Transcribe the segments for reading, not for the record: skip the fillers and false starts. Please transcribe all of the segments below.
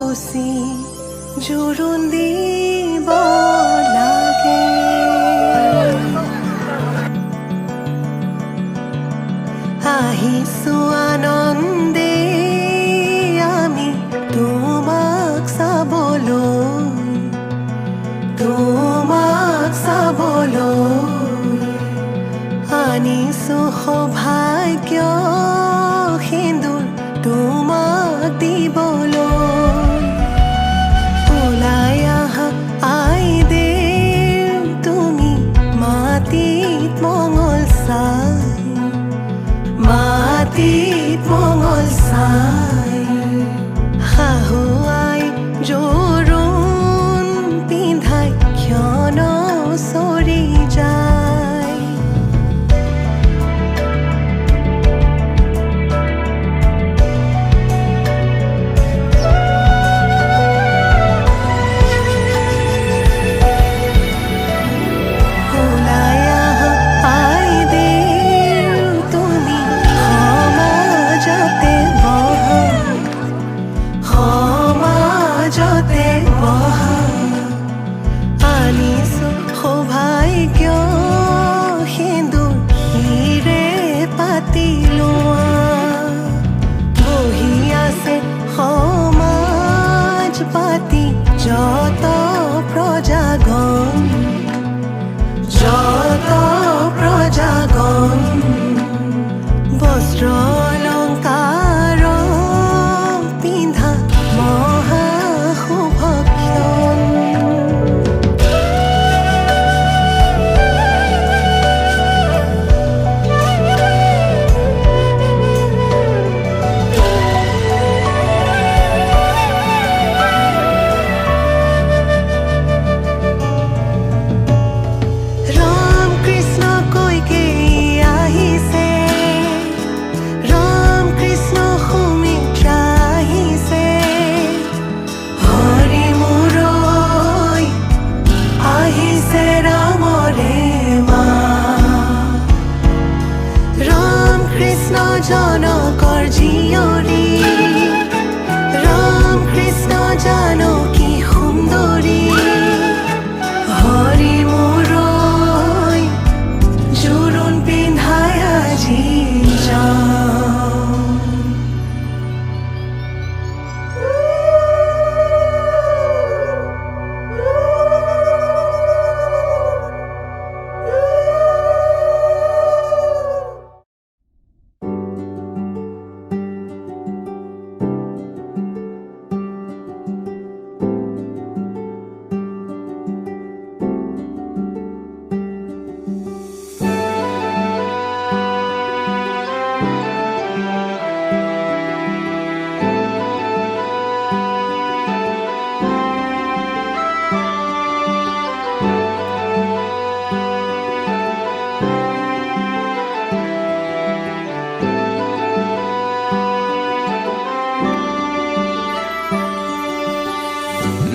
গুচি জোৰোণ দিব লাগে। আহিছো আনন্দে আমি তোমাক চাবলৈ, তোমাক চাবলৈ। আনিছো সৌভাগ্য সিন্দুৰ তোমাক দিবলৈ। ওলাই আহা আইদেউ তুমি মাটিত মঙল চাই, মাটিত মঙল চাই। শাহু আই জোৰোণ পিন্ধাই ক্ষণ চৰি যায়। ওলাই আহা আইদেউ তুমি সমাজতে বহা, সমাজতে বহা। আনিছো সৌভাগ্য সিন্দুৰ হিৰে পাতি লোৱা। বহি আছে সমাজ পাতি যত প্ৰজাগণ, যত প্ৰজাগণ। বস্ত্ৰ অলংকাৰ পিন্ধা মহা শুভক্ষণ। ৰাম কৃষ্ণ কৈকে আহিছে, ৰাম কৃষ্ণ সুমিত্ৰা আহিছে। হৰি মূৰৈ আহিছে ৰামৰে মা। ৰাম কৃষ্ণ জনকৰ জীয়ৰী, ৰাম কৃষ্ণ জানকী সুন্দৰী। হৰি মূৰৈ জোৰোণ পিন্ধাই আজি যাওঁ।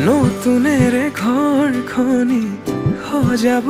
নতুনেৰে ঘৰখনি সজাব